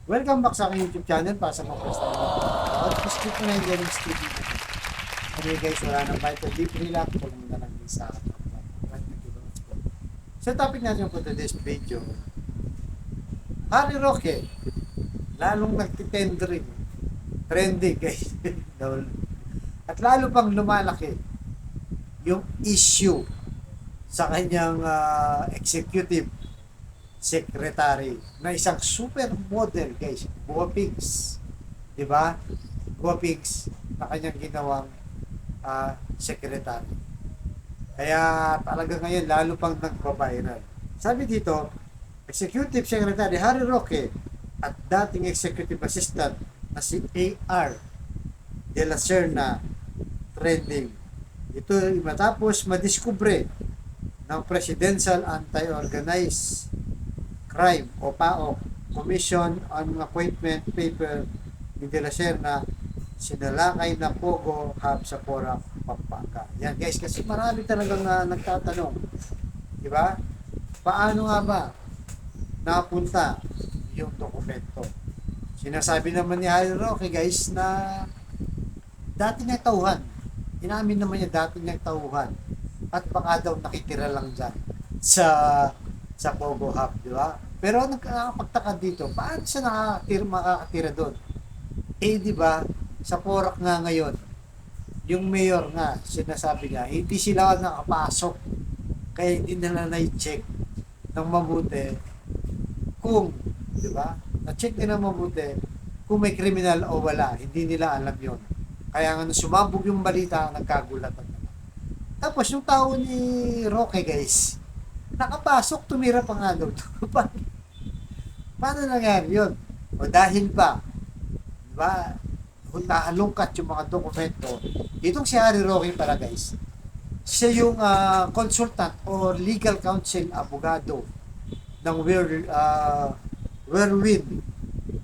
Welcome back sa aking YouTube channel para sa mga first time na click mo na yung ganyung street dito. Anyway guys, wala nang vital deep relax. Tulong mo na lang din sa akin. So topic natin po today's video, Harry Roque, lalong nagtitendering, trending guys. At lalo pang lumalaki yung issue sa kanyang executive secretary na isang super model guys, Guapigs, di ba? Guapigs na kanyang ginawang secretary. Kaya talaga ngayon lalo pang nagbabiral. Sabi dito, Executive Secretary Harry Roque at dating Executive Assistant na si A.R. de la Serna trending. Ito matapos madiskubre ng Presidential Anti-Organized Crime o PAOK Commission on Appointment Paper ni de la Serna sinalakay na Pogo Hub sa Porac, Pampanga. Yan guys, kasi marami talagang nagtatanong, di ba? Paano nga ba napunta yung dokumento? Sinasabi naman ni Harry Roque guys na dati niya tauhan. Inamin naman niya dati niya tauhan. At baka daw nakitira lang dyan sa Pogo Hub, di ba? Pero nakakapagtaka dito, paano siya makakatira doon? Eh, di ba, sa Porac nga ngayon, yung mayor nga, sinasabi niya, hindi sila nakapasok. Kaya hindi nila na-check ng mabuti kung, di ba, na-check nila mabuti kung may kriminal o wala. Hindi nila alam yon. Kaya nga nung sumabog yung balita, nagkagulatan naman. Tapos yung tao ni Roque guys, nakapasok, tumira pa nga daw. Paano nangyari yun? O dahil ba, di ba, kung naalungkat yung mga dokumento, itong si Harry Roque pala guys, siya yung consultant or legal counsel abogado ng Whirlwind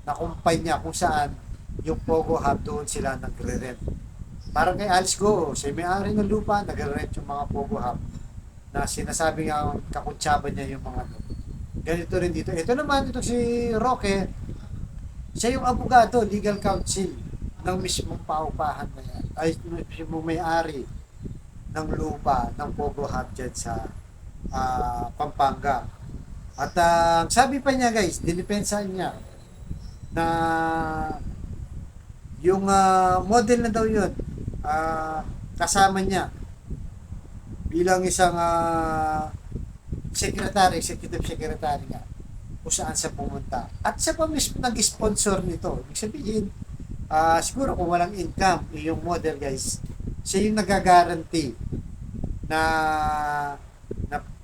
na kumpanya kung saan yung Pogo Hub doon sila nagre-rent. Parang kay Alice Go, siya may-ari ng lupa, nagre-rent yung mga Pogo Hub na sinasabi nga kakutsaba niya yung mga doon. Ganito rin dito. Ito naman, ito si Roque, siya yung abogado, legal counsel ng mismong paupahan na yan. Ay, mismong may-ari ng lupa ng Pogo Hub dyan sa Pampanga. At sabi pa niya guys, dinipensahan niya na yung model na daw yun, kasama niya bilang isang secretary, executive secretary nga kung saan siya pumunta. At siya pa mismo nag-sponsor nito. Ibig sabihin, siguro kung walang income, yung model guys, siya yung nagagaranti na,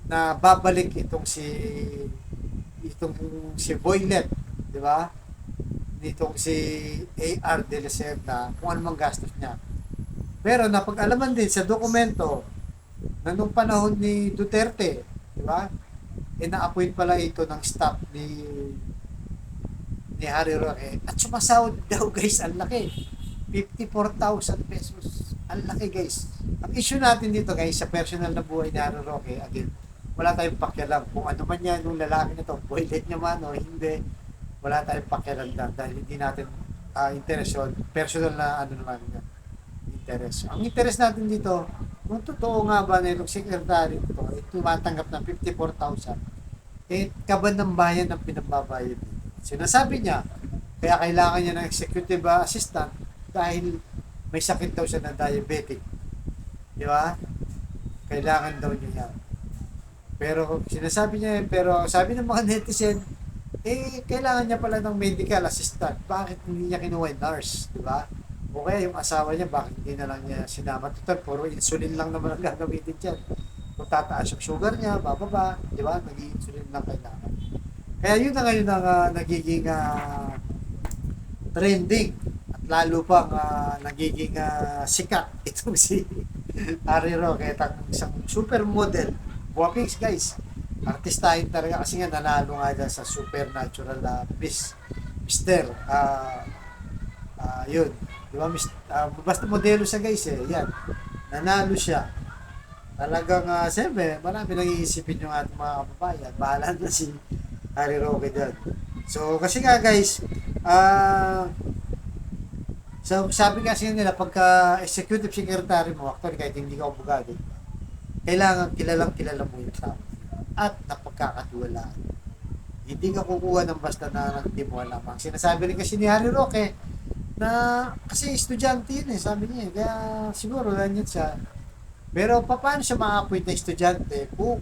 na babalik itong si Boylet, di ba? Nitong si A.R. de la Serna kung ano mang gastos niya. Pero napag-alaman din sa dokumento na nung panahon ni Duterte, di ba? Na-appoint pala ito ng staff ni Harry Roque. At sumasahod daw guys, ang laki. 54,000 pesos. Ang laki guys. Ang issue natin dito guys, sa personal na buhay ni Harry Roque, again, wala tayong pakialam. Kung ano man yan, nung lalaki na to, boylet niya man o hindi, wala tayong pakialam dahil hindi natin interest yun. Personal na ano naman yan, interest. Ang interest natin dito, kung totoo nga ba na itong secretary ito, ay tumatanggap ng 54,000, eh, kaban ng bayan ang pinambabayad dito. Sinasabi niya, kaya kailangan niya ng executive assistant dahil may sakit daw siya na diabetic. Di ba? Kailangan daw niya yan. Pero sinasabi niya, pero sabi ng mga netizen, eh, kailangan niya pala ng medical assistant. Bakit hindi niya kinuha yung nurse? Di ba? O kaya yung asawa niya, bakit hindi na lang niya sinama? Total, puro insulin lang naman ang gagamitin dyan. Kung tataas yung sugar niya, bababa, di ba? Nag-insulin lang kailangan. Kaya yun na ngayon ang nagiging trending at lalo pang nagiging sikat itong si Harry Roque, isang supermodel. Guwapings guys, artistahin talaga kasi nga nanalo nga dyan sa Supernatural Mister yun, di ba? Basta modelo siya guys yan, nanalo siya. Talagang siyempre marami nang iisipin yung ating mga kababayan, bahala na si Harry Roque dyan. So kasi nga guys, Ah, so sabi kasi nila pagka executive secretary mo, actually kahit hindi ka abogado, kailangan kilalang kilala mo yung tao at napagkakatiwalaan. Hindi ka kukuha ng basta na hindi mo alam. Ang sinasabi rin kasi ni Harry Roque na kasi estudyante yun eh, sabi niya eh. Kaya siguro ganyan siya. Pero paano siya ma-appoint na estudyante kung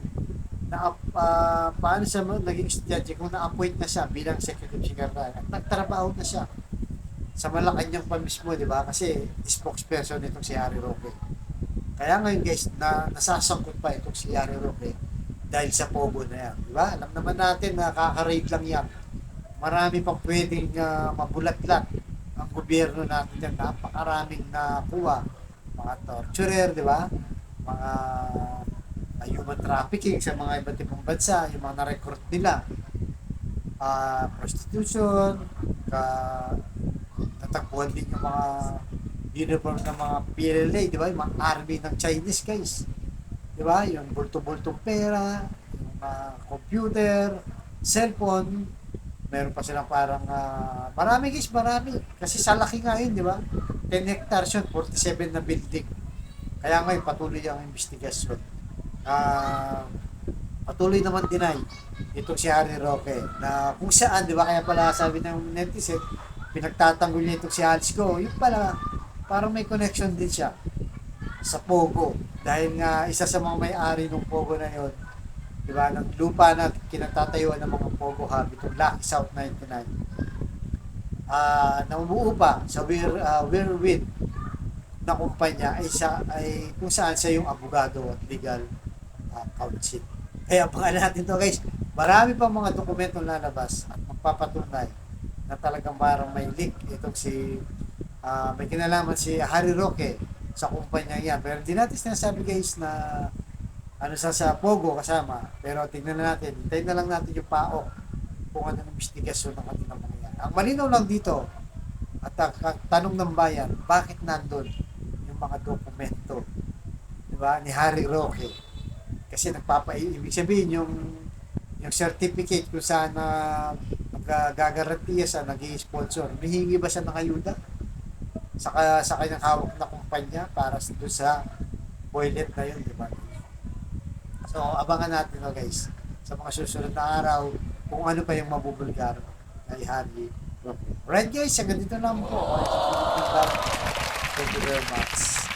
paano siya naging estudyante kung na-appoint na siya bilang executive secretary at nagtrabaho na siya sa Malacanang pa mismo, di ba? Kasi spokesperson itong si Harry Roque. Kaya ngayon guys, nasasangkot pa itong si Harry Roque dahil sa Pogo na yan. Di ba? Alam naman natin na kaka-raid lang yan. Marami pang pwedeng mabulat-lat ang gobyerno natin yan. Napakaraming nakuha. Mga torturer, di ba? Mga human trafficking sa mga iba't ibang bansa, yung mga na-recruit nila. Prostitution, natagpuan din yung mga uniform ng mga PLA, di ba? Yung mga army ng Chinese guys. Di ba? Yung bulto-bultong pera, yung computer, cellphone, meron pa silang parang marami guys, marami. Kasi sa laki nga yun, di ba? 10 hectares yun, 47 na building. Kaya ngayon patuloy ang investigasyon. Patuloy naman deny itong si Harry Roque na kung saan, di ba, kaya pala sabi ng netizen, pinagtatanggol niya itong si Alice Go, yung pala, parang may connection din siya sa Pogo. Dahil nga, isa sa mga may-ari ng Pogo na yon, di ba, ng lupa na kinatatayuan ng mga Pogo Hub, itong Lucky South 99, namumuo pa sa Whirlwind na kumpanya ay kung saan siya yung abogado at legal counsel. Kaya abangan natin to guys. Marami pang mga dokumentong lalabas at magpapatunay na talagang parang may link itong si may kinalaman si Harry Roque sa kumpanya yan. Pero hindi natin sinasabi guys na ano sa Pogo kasama. Pero tingnan na natin. Hintayin na lang natin yung PAOK kung anong investigasyon ng kanilang mga yan. Ang malinaw lang dito at ang tanong ng bayan, bakit nandun yung mga dokumento, di ba, ni Harry Roque? Kasi ibig sabihin yung certificate kung saan nagagarantiya sa naging sponsor, hihingi ba siya ng ayuda sa kanyang hawak na kumpanya para doon sa boylet na yun, di ba? So, abangan natin guys sa mga susunod na araw kung ano pa yung mabubulgar kay Harry Roque. Alright guys, hanggang dito lang po. Thank you very much.